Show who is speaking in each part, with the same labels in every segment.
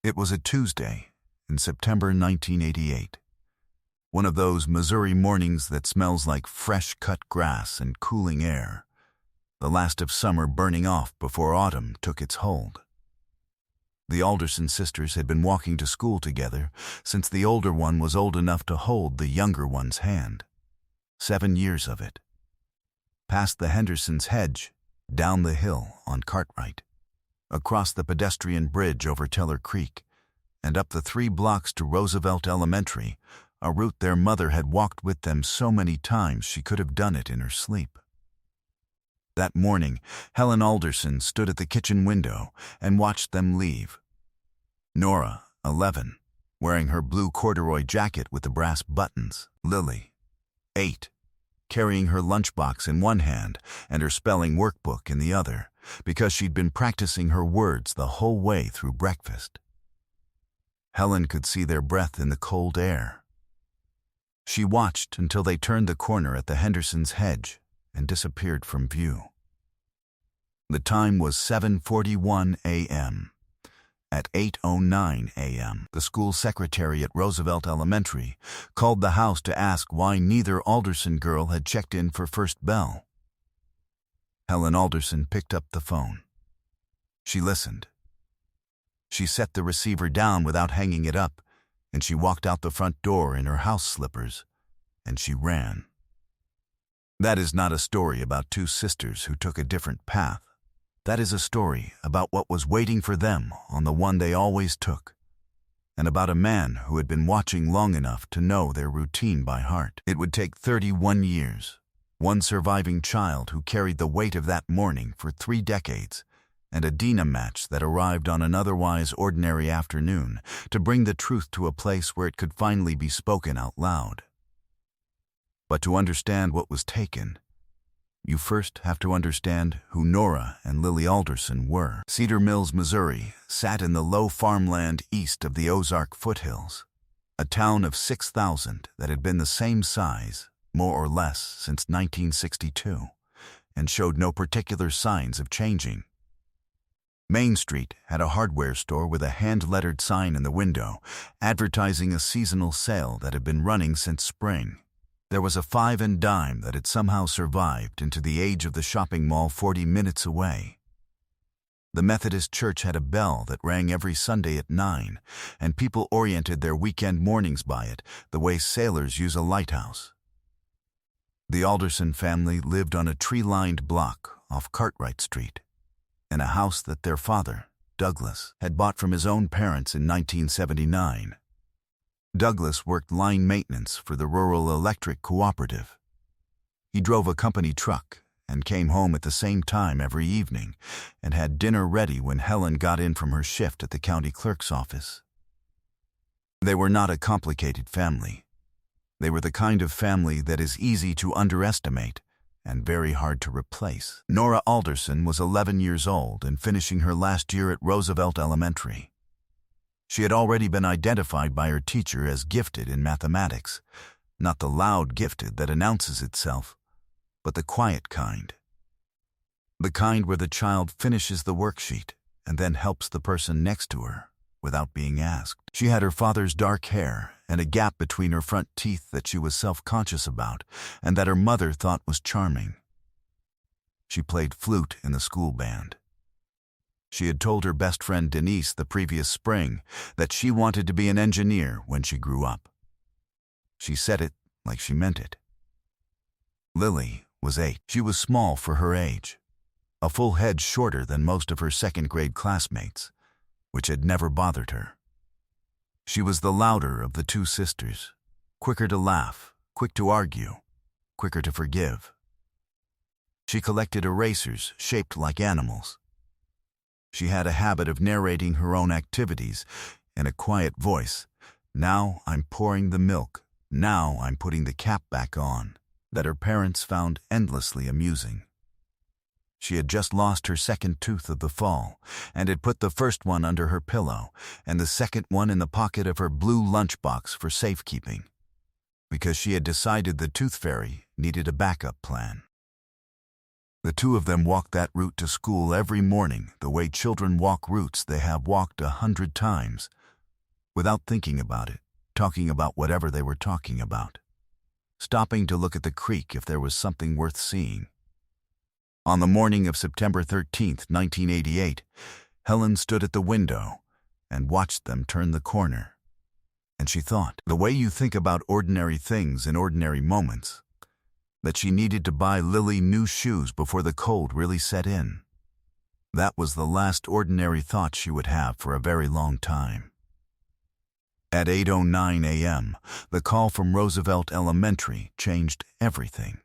Speaker 1: It was a Tuesday in September 1988. One of those Missouri mornings that smells like fresh-cut grass and cooling air, the last of summer burning off before autumn took its hold. The Alderson sisters had been walking to school together since the older one was old enough to hold the younger one's hand. 7 years of it. Past the Hendersons' hedge, down the hill on Cartwright, across the pedestrian bridge over Teller Creek, and up the 3 blocks to Roosevelt Elementary, a route their mother had walked with them so many times she could have done it in her sleep. That morning, Helen Alderson stood at the kitchen window and watched them leave. Nora, 11, wearing her blue corduroy jacket with the brass buttons. Lily, 8, carrying her lunchbox in one hand and her spelling workbook in the other, because she'd been practicing her words the whole way through breakfast. Helen could see their breath in the cold air. She watched until they turned the corner at the Hendersons' hedge and disappeared from view. The time was 7:41 a.m. At 8:09 a.m., the school secretary at Roosevelt Elementary called the house to ask why neither Alderson girl had checked in for first bell. Helen Alderson picked up the phone. She listened. She set the receiver down without hanging it up, and she walked out the front door in her house slippers, and she ran. That is not a story about 2 sisters who took a different path. That is a story about what was waiting for them on the one they always took, and about a man who had been watching long enough to know their routine by heart. It would take 31 years, one surviving child who carried the weight of that morning for 3 decades, and a Dina match that arrived on an otherwise ordinary afternoon to bring the truth to a place where it could finally be spoken out loud. But to understand what was taken, you first have to understand who Nora and Lily Alderson were. Cedar Mills, Missouri, sat in the low farmland east of the Ozark foothills, a town of 6,000 that had been the same size, more or less, since 1962, and showed no particular signs of changing. Main Street had a hardware store with a hand-lettered sign in the window advertising a seasonal sale that had been running since spring. There was a 5 and dime that had somehow survived into the age of the shopping mall 40 minutes away. The Methodist Church had a bell that rang every Sunday at 9, and people oriented their weekend mornings by it the way sailors use a lighthouse. The Alderson family lived on a tree-lined block off Cartwright Street, in a house that their father, Douglas, had bought from his own parents in 1979. Douglas worked line maintenance for the Rural Electric Cooperative. He drove a company truck and came home at the same time every evening and had dinner ready when Helen got in from her shift at the county clerk's office. They were not a complicated family. They were the kind of family that is easy to underestimate and very hard to replace. Nora Alderson was 11 years old and finishing her last year at Roosevelt Elementary. She had already been identified by her teacher as gifted in mathematics, not the loud gifted that announces itself, but the quiet kind. The kind where the child finishes the worksheet and then helps the person next to her without being asked. She had her father's dark hair and a gap between her front teeth that she was self-conscious about and that her mother thought was charming. She played flute in the school band. She had told her best friend Denise the previous spring that she wanted to be an engineer when she grew up. She said it like she meant it. Lily was 8. She was small for her age, a full head shorter than most of her second-grade classmates, which had never bothered her. She was the louder of the 2 sisters, quicker to laugh, quick to argue, quicker to forgive. She collected erasers shaped like animals. She had a habit of narrating her own activities in a quiet voice. Now I'm pouring the milk. Now I'm putting the cap back on, that her parents found endlessly amusing. She had just lost her second tooth of the fall and had put the first one under her pillow and the second one in the pocket of her blue lunchbox for safekeeping, because she had decided the tooth fairy needed a backup plan. The two of them walked that route to school every morning, the way children walk routes they have walked 100 times, without thinking about it, talking about whatever they were talking about, stopping to look at the creek if there was something worth seeing. On the morning of September 13, 1988, Helen stood at the window and watched them turn the corner. And she thought, the way you think about ordinary things in ordinary moments, that she needed to buy Lily new shoes before the cold really set in. That was the last ordinary thought she would have for a very long time. At 8:09 a.m., the call from Roosevelt Elementary changed everything.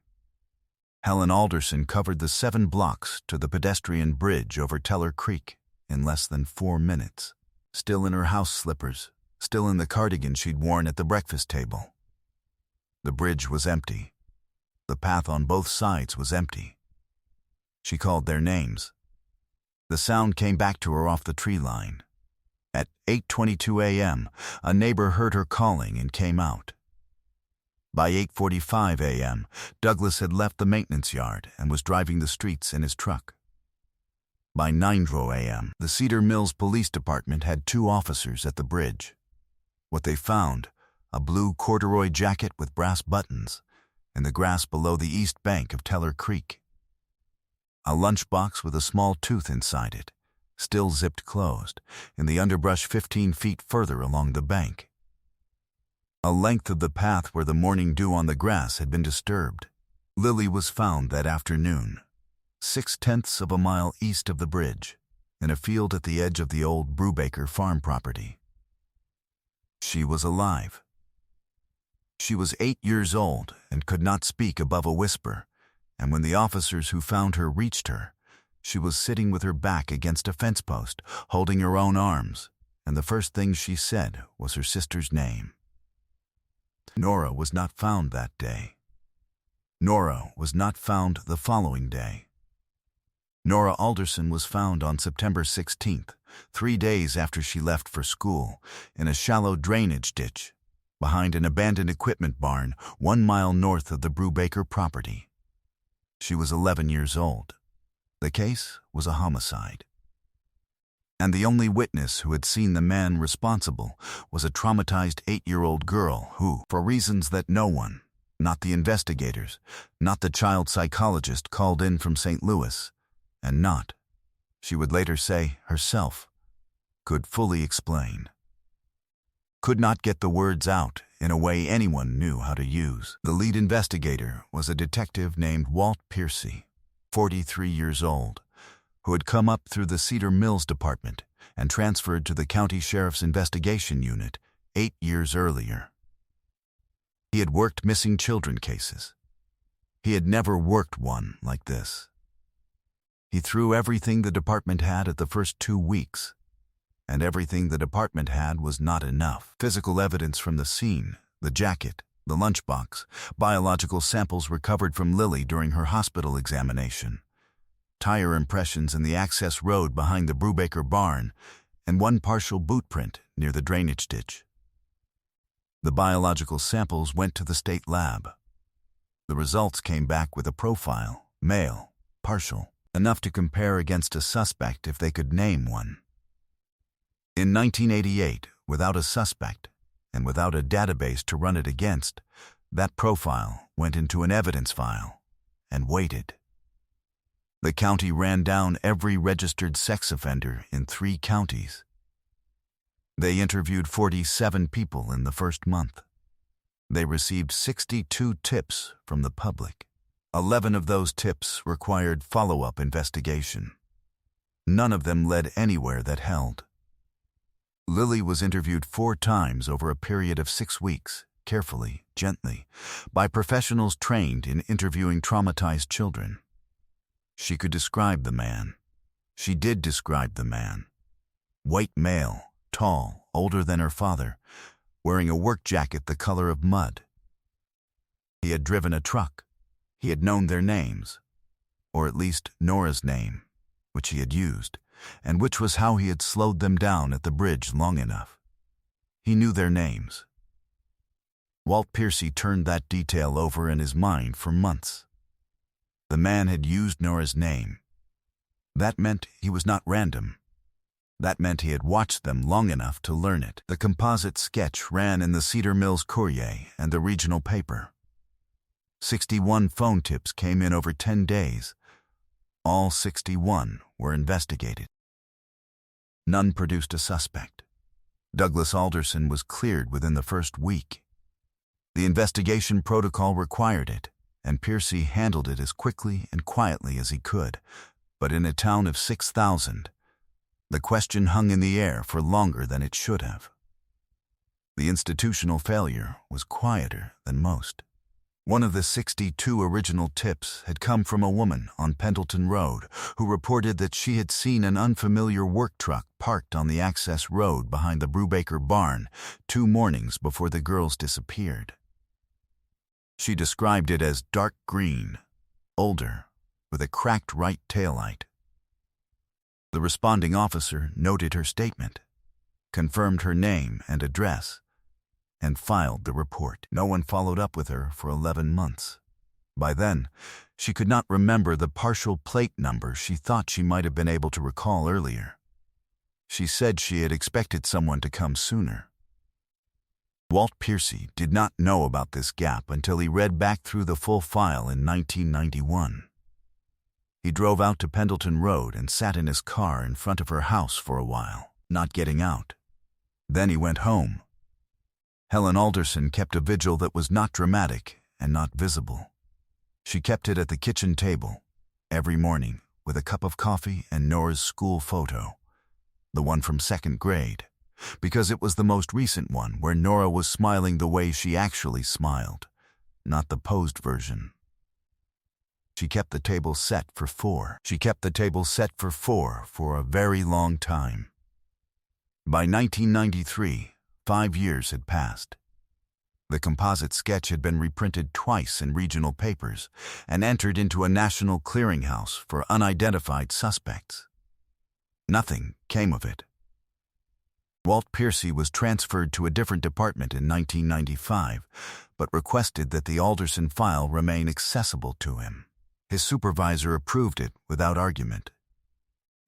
Speaker 1: Helen Alderson covered the 7 blocks to the pedestrian bridge over Teller Creek in less than 4 minutes, still in her house slippers, still in the cardigan she'd worn at the breakfast table. The bridge was empty. The path on both sides was empty. She called their names. The sound came back to her off the tree line. At 8:22 a.m., a neighbor heard her calling and came out. By 8:45 a.m., Douglas had left the maintenance yard and was driving the streets in his truck. By 9:00 a.m., the Cedar Mills Police Department had 2 officers at the bridge. What they found, a blue corduroy jacket with brass buttons, in the grass below the east bank of Teller Creek. A lunchbox with a small tooth inside it, still zipped closed, in the underbrush 15 feet further along the bank. A length of the path where the morning dew on the grass had been disturbed. Lily was found that afternoon, 0.6 of a mile east of the bridge, in a field at the edge of the old Brubaker farm property. She was alive. She was 8 years old and could not speak above a whisper, and when the officers who found her reached her, she was sitting with her back against a fence post, holding her own arms, and the first thing she said was her sister's name. Nora was not found that day. Nora was not found the following day. Nora Alderson was found on September 16th, 3 days after she left for school, in a shallow drainage ditch behind an abandoned equipment barn 1 mile north of the Brubaker property. She was 11 years old. The case was a homicide. And the only witness who had seen the man responsible was a traumatized 8-year-old girl who, for reasons that no one, not the investigators, not the child psychologist called in from St. Louis, and not, she would later say, herself, could fully explain. Could not get the words out in a way anyone knew how to use. The lead investigator was a detective named Walt Piercy, 43 years old, who had come up through the Cedar Mills Department and transferred to the County Sheriff's Investigation Unit 8 years earlier. He had worked missing children cases. He had never worked one like this. He threw everything the department had at the first 2 weeks, and everything the department had was not enough. Physical evidence from the scene, the jacket, the lunchbox, biological samples recovered from Lily during her hospital examination, tire impressions in the access road behind the Brubaker barn, and 1 partial boot print near the drainage ditch. The biological samples went to the state lab. The results came back with a profile, male, partial, enough to compare against a suspect if they could name one. In 1988, without a suspect, and without a database to run it against, that profile went into an evidence file and waited. The county ran down every registered sex offender in 3 counties. They interviewed 47 people in the first month. They received 62 tips from the public. 11 of those tips required follow-up investigation. None of them led anywhere that held. Lily was interviewed 4 times over a period of 6 weeks, carefully, gently, by professionals trained in interviewing traumatized children. She could describe the man. She did describe the man. White male, tall, older than her father, wearing a work jacket the color of mud. He had driven a truck. He had known their names, or at least Nora's name, which he had used, and which was how he had slowed them down at the bridge long enough. He knew their names. Walt Piercy turned that detail over in his mind for months. The man had used Nora's name. That meant he was not random. That meant he had watched them long enough to learn it. The composite sketch ran in the Cedar Mills Courier and the regional paper. 61 phone tips came in over 10 days. All 61 were investigated. None produced a suspect. Douglas Alderson was cleared within the first week. The investigation protocol required it, and Piercy handled it as quickly and quietly as he could. But in a town of 6,000, the question hung in the air for longer than it should have. The institutional failure was quieter than most. One of the 62 original tips had come from a woman on Pendleton Road who reported that she had seen an unfamiliar work truck parked on the access road behind the Brubaker barn 2 mornings before the girls disappeared. She described it as dark green, older, with a cracked right taillight. The responding officer noted her statement, confirmed her name and address, and filed the report. No one followed up with her for 11 months. By then, she could not remember the partial plate number she thought she might have been able to recall earlier. She said she had expected someone to come sooner. Walt Piercy did not know about this gap until he read back through the full file in 1991. He drove out to Pendleton Road and sat in his car in front of her house for a while, not getting out. Then he went home. Helen Alderson kept a vigil that was not dramatic and not visible. She kept it at the kitchen table, every morning, with a cup of coffee and Nora's school photo, the one from 2nd grade, because it was the most recent one where Nora was smiling the way she actually smiled, not the posed version. She kept the table set for 4. She kept the table set for 4 for a very long time. By 1993, 5 years had passed. The composite sketch had been reprinted twice in regional papers and entered into a national clearinghouse for unidentified suspects. Nothing came of it. Walt Piercy was transferred to a different department in 1995, but requested that the Alderson file remain accessible to him. His supervisor approved it without argument.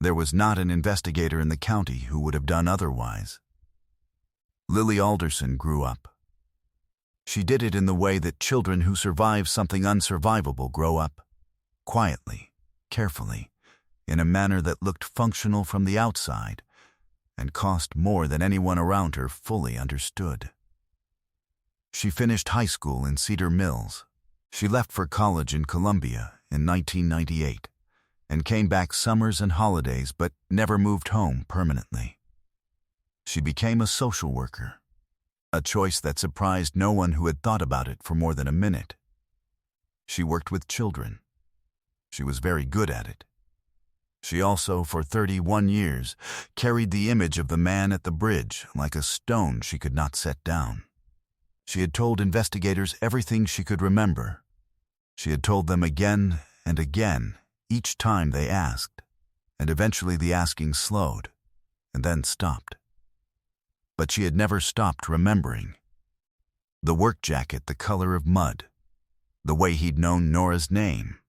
Speaker 1: There was not an investigator in the county who would have done otherwise. Lily Alderson grew up. She did it in the way that children who survive something unsurvivable grow up, quietly, carefully, in a manner that looked functional from the outside and cost more than anyone around her fully understood. She finished high school in Cedar Mills. She left for college in Columbia in 1998 and came back summers and holidays but never moved home permanently. She became a social worker, a choice that surprised no one who had thought about it for more than a minute. She worked with children. She was very good at it. She also, for 31 years, carried the image of the man at the bridge like a stone she could not set down. She had told investigators everything she could remember. She had told them again and again, each time they asked, and eventually the asking slowed, and then stopped. But she had never stopped remembering. The work jacket the color of mud, the way he'd known Nora's name.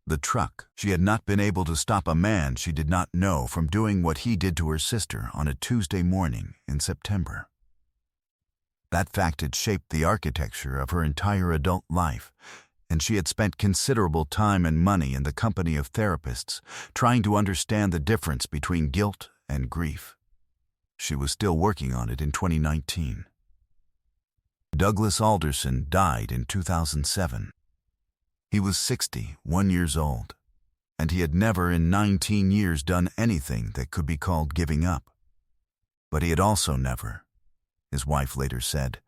Speaker 1: The truck. She had not been able to stop a man she did not know from doing what he did to her sister on a Tuesday morning in September. That fact had shaped the architecture of her entire adult life, and she had spent considerable time and money in the company of therapists trying to understand the difference between guilt and grief. She was still working on it in 2019. Douglas Alderson died in 2007. He was 61 years old, and he had never in 19 years done anything that could be called giving up. But he had also never, his wife later said,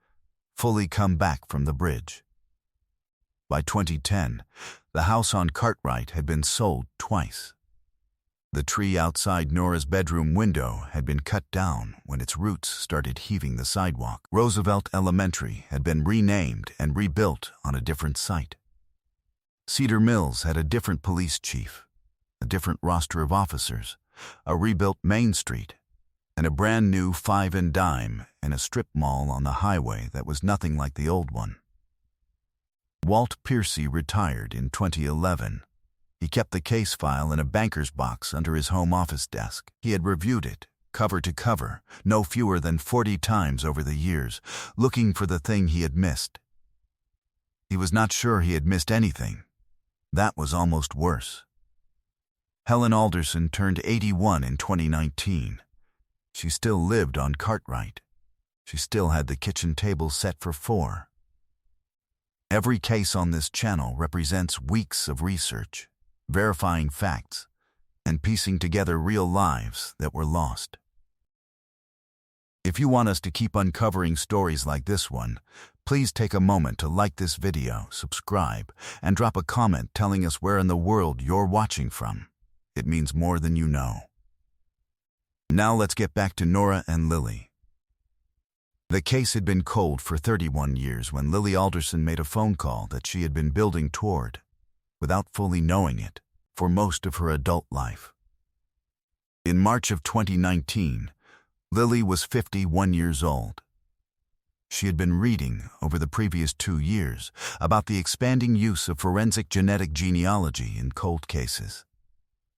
Speaker 1: fully come back from the bridge. By 2010, the house on Cartwright had been sold twice. The tree outside Nora's bedroom window had been cut down when its roots started heaving the sidewalk. Roosevelt Elementary had been renamed and rebuilt on a different site. Cedar Mills had a different police chief, a different roster of officers, a rebuilt Main Street, and a brand new Five and Dime and a strip mall on the highway that was nothing like the old one. Walt Piercy retired in 2011. He kept the case file in a banker's box under his home office desk. He had reviewed it, cover to cover, no fewer than 40 times over the years, looking for the thing he had missed. He was not sure he had missed anything. That was almost worse. Helen Alderson turned 81 in 2019. She still lived on Cartwright. She still had the kitchen table set for 4. Every case on this channel represents weeks of research, verifying facts, and piecing together real lives that were lost. If you want us to keep uncovering stories like this one, please take a moment to like this video, subscribe, and drop a comment telling us where in the world you're watching from. It means more than you know. Now let's get back to Nora and Lily. The case had been cold for 31 years when Lily Alderson made a phone call that she had been building toward, without fully knowing it, for most of her adult life. In March of 2019, Lily was 51 years old. She had been reading, over the previous 2 years, about the expanding use of forensic genetic genealogy in cold cases.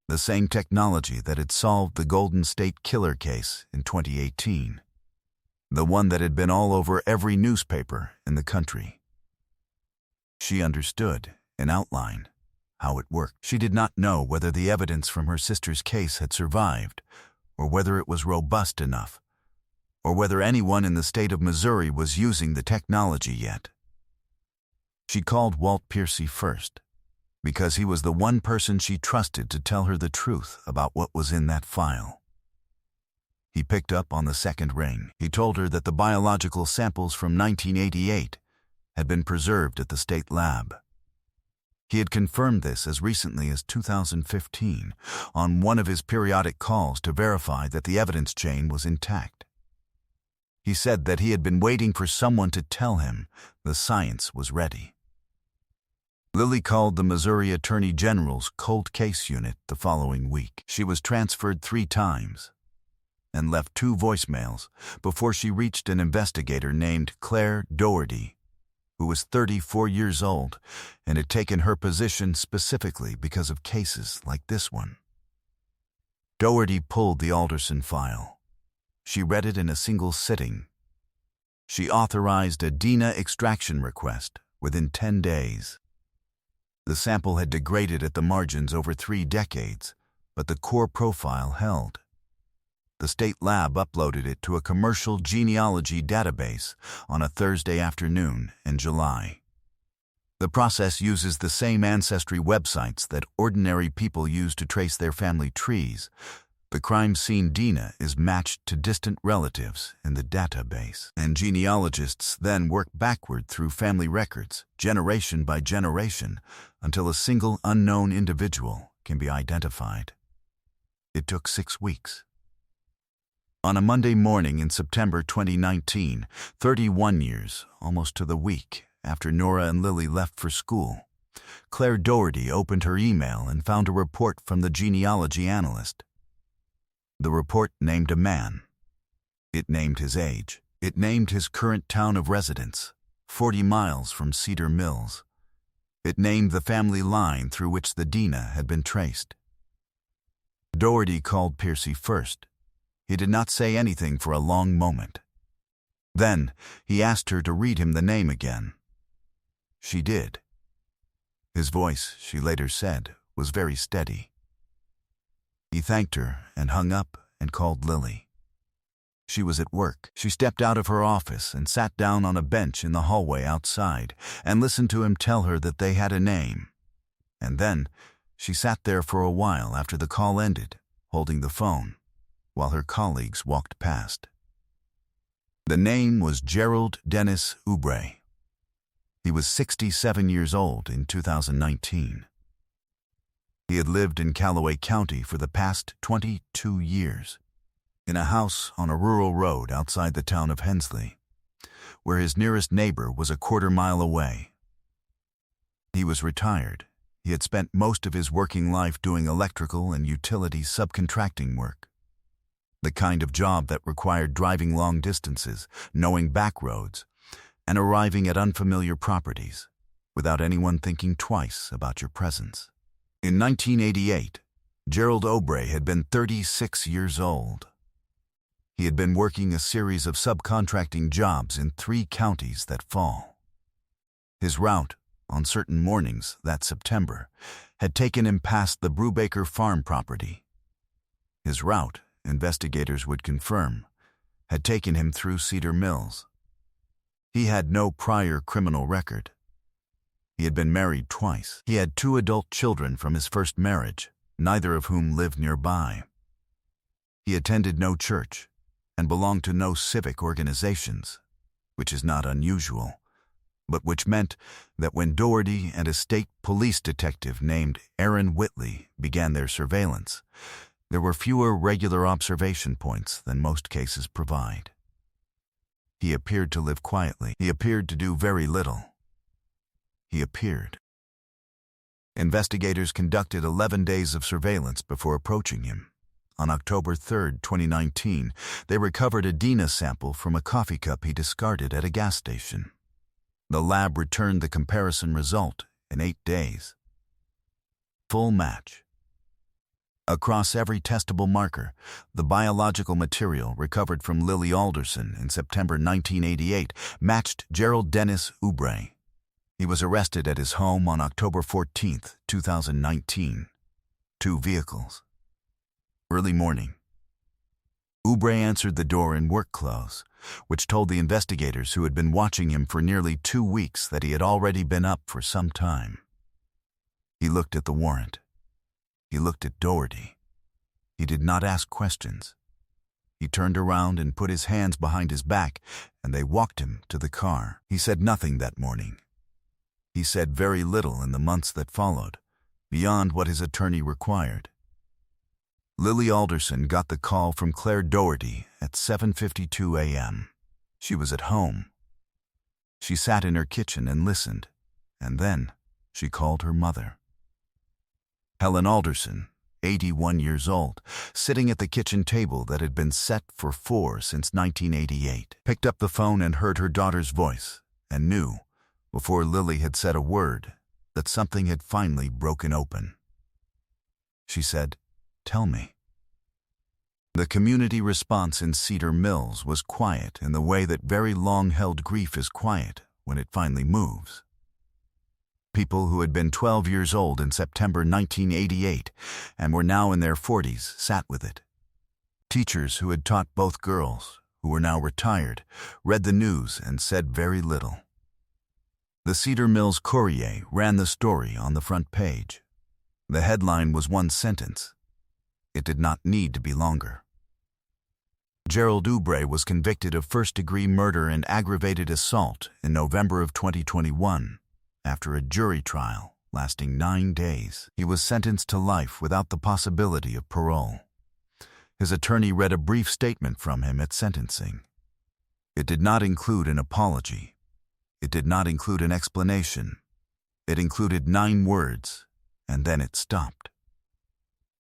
Speaker 1: The same technology that had solved the Golden State Killer case in 2018. The one that had been all over every newspaper in the country. She understood, in outline, how it worked. She did not know whether the evidence from her sister's case had survived, or whether it was robust enough, or whether anyone in the state of Missouri was using the technology yet. She called Walt Piercy first, because he was the one person she trusted to tell her the truth about what was in that file. He picked up on the second ring. He told her that the biological samples from 1988 had been preserved at the state lab. He had confirmed this as recently as 2015 on one of his periodic calls to verify that the evidence chain was intact. He said that he had been waiting for someone to tell him the science was ready. Lily called the Missouri Attorney General's cold case unit the following week. She was transferred 3 times and left 2 voicemails before she reached an investigator named Claire Doherty, who was 34 years old and had taken her position specifically because of cases like this one. Doherty pulled the Alderson file. She read it in a single sitting. She authorized a DNA extraction request within 10 days. The sample had degraded at the margins over 3 decades, but the core profile held. The state lab uploaded it to a commercial genealogy database on a Thursday afternoon in July. The process uses the same ancestry websites that ordinary people use to trace their family trees. The crime scene DNA is matched to distant relatives in the database, and genealogists then work backward through family records, generation by generation, until a single unknown individual can be identified. It took 6 weeks. On a Monday morning in September 2019, 31 years, almost to the week, after Nora and Lily left for school, Claire Doherty opened her email and found a report from the genealogy analyst. The report named a man. It named his age. It named his current town of residence, 40 miles from Cedar Mills. It named the family line through which the DNA had been traced. Doherty called Piercy first. He did not say anything for a long moment. Then he asked her to read him the name again. She did. His voice, she later said, was very steady. He thanked her and hung up and called Lily. She was at work. She stepped out of her office and sat down on a bench in the hallway outside and listened to him tell her that they had a name. And then she sat there for a while after the call ended, holding the phone, while her colleagues walked past. The name was Gerald Dennis Oubre. He was 67 years old in 2019. He had lived in Callaway County for the past 22 years, in a house on a rural road outside the town of Hensley, where his nearest neighbor was a quarter-mile away. He was retired. He had spent most of his working life doing electrical and utility subcontracting work, the kind of job that required driving long distances, knowing back roads, and arriving at unfamiliar properties. without anyone thinking twice about your presence. In 1988, Gerald Obrey had been 36 years old. He had been working a series of subcontracting jobs in 3 counties that fall. His route, on certain mornings that September, had taken him past the Brubaker farm property. His route, investigators would confirm, had taken him through Cedar Mills. He had no prior criminal record. He had been married twice. He had 2 adult children from his first marriage, neither of whom lived nearby. He attended no church and belonged to no civic organizations, which is not unusual, but which meant that when Doherty and a state police detective named Aaron Whitley began their surveillance, there were fewer regular observation points than most cases provide. He appeared to live quietly. He appeared to do very little. He appeared. Investigators conducted 11 days of surveillance before approaching him. On October 3, 2019, they recovered a DNA sample from a coffee cup he discarded at a gas station. The lab returned the comparison result in 8 days. Full match. Across every testable marker, the biological material recovered from Lily Alderson in September 1988 matched Gerald Dennis Obrey. He was arrested at his home on October 14, 2019. 2 vehicles. Early morning. Obrey answered the door in work clothes, which told the investigators who had been watching him for nearly 2 weeks that he had already been up for some time. He looked at the warrant. He looked at Doherty. He did not ask questions. He turned around and put his hands behind his back, and they walked him to the car. He said nothing that morning. He said very little in the months that followed, beyond what his attorney required. Lily Alderson got the call from Claire Doherty at 7:52 a.m. She was at home. She sat in her kitchen and listened, and then she called her mother. Helen Alderson, 81 years old, sitting at the kitchen table that had been set for 4 since 1988, picked up the phone and heard her daughter's voice and knew, before Lily had said a word, that something had finally broken open. She said, "Tell me." The community response in Cedar Mills was quiet in the way that very long-held grief is quiet when it finally moves. People who had been 12 years old in September 1988 and were now in their 40s sat with it. Teachers who had taught both girls, who were now retired, read the news and said very little. The Cedar Mills Courier ran the story on the front page. The headline was 1 sentence. It did not need to be longer. Gerald Obrey was convicted of first-degree murder and aggravated assault in November of 2021 after a jury trial lasting 9 days. He was sentenced to life without the possibility of parole. His attorney read a brief statement from him at sentencing. It did not include an apology. It did not include an explanation. It included 9 words, and then it stopped.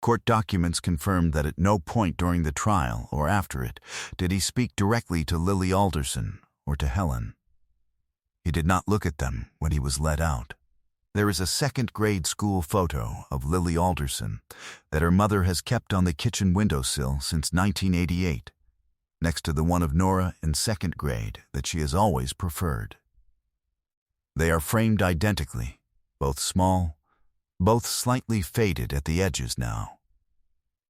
Speaker 1: Court documents confirmed that at no point during the trial or after it did he speak directly to Lily Alderson or to Helen. He did not look at them when he was let out. There is a 2nd-grade school photo of Lily Alderson that her mother has kept on the kitchen windowsill since 1988, next to the one of Nora in 2nd grade that she has always preferred. They are framed identically, both small, both slightly faded at the edges now.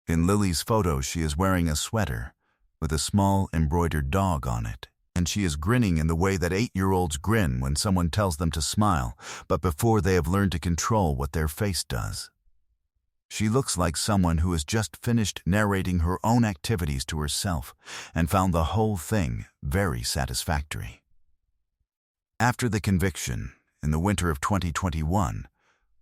Speaker 1: In Lily's photo, she is wearing a sweater with a small embroidered dog on it, and she is grinning in the way that 8-year-olds grin when someone tells them to smile, but before they have learned to control what their face does. She looks like someone who has just finished narrating her own activities to herself and found the whole thing very satisfactory. After the conviction, in the winter of 2021,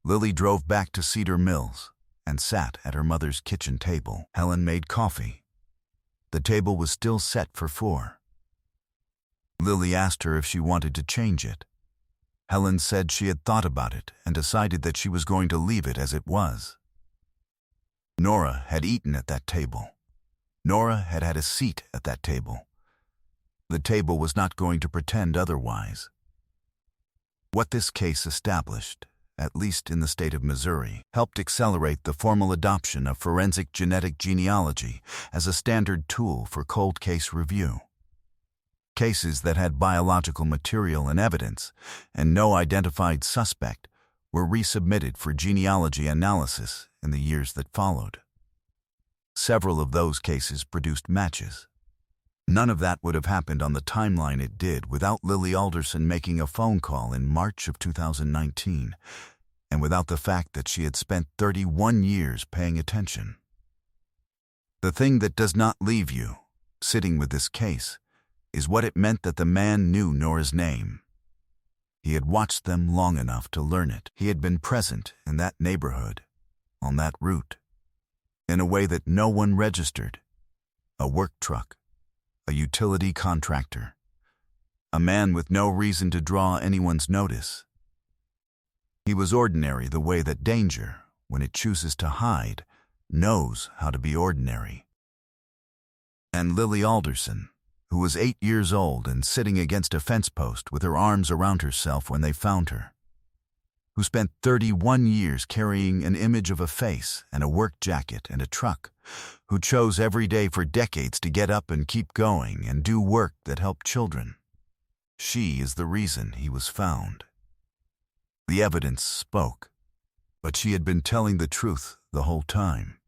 Speaker 1: Lily drove back to Cedar Mills and sat at her mother's kitchen table. Helen made coffee. The table was still set for 4. Lily asked her if she wanted to change it. Helen said she had thought about it and decided that she was going to leave it as it was. Nora had eaten at that table. Nora had had a seat at that table. The table was not going to pretend otherwise. What this case established, at least in the state of Missouri, helped accelerate the formal adoption of forensic genetic genealogy as a standard tool for cold case review. Cases that had biological material and evidence, and no identified suspect, were resubmitted for genealogy analysis in the years that followed. Several of those cases produced matches. None of that would have happened on the timeline it did without Lily Alderson making a phone call in March of 2019, and without the fact that she had spent 31 years paying attention. The thing that does not leave you, sitting with this case, is what it meant that the man knew Nora's name. He had watched them long enough to learn it. He had been present in that neighborhood, on that route, in a way that no one registered. A work truck, a utility contractor, a man with no reason to draw anyone's notice. He was ordinary the way that danger, when it chooses to hide, knows how to be ordinary. And Lily Alderson, who was 8 years old and sitting against a fence post with her arms around herself when they found her, who spent 31 years carrying an image of a face and a work jacket and a truck, who chose every day for decades to get up and keep going and do work that helped children. She is the reason he was found. The evidence spoke, but she had been telling the truth the whole time.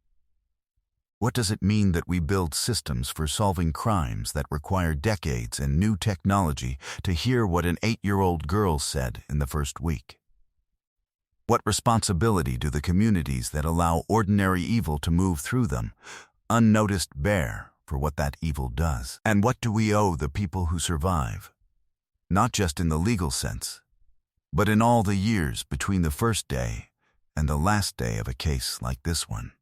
Speaker 1: What does it mean that we build systems for solving crimes that require decades and new technology to hear what an 8-year-old girl said in the first week? What responsibility do the communities that allow ordinary evil to move through them, unnoticed, bear for what that evil does? And what do we owe the people who survive? Not just in the legal sense, but in all the years between the first day and the last day of a case like this one.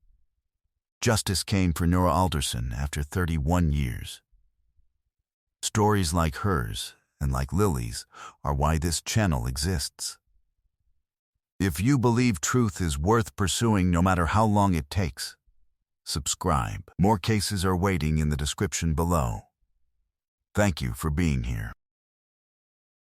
Speaker 1: Justice came for Nora Alderson after 31 years. Stories like hers and like Lily's are why this channel exists. If you believe truth is worth pursuing no matter how long it takes, subscribe. More cases are waiting in the description below. Thank you for being here.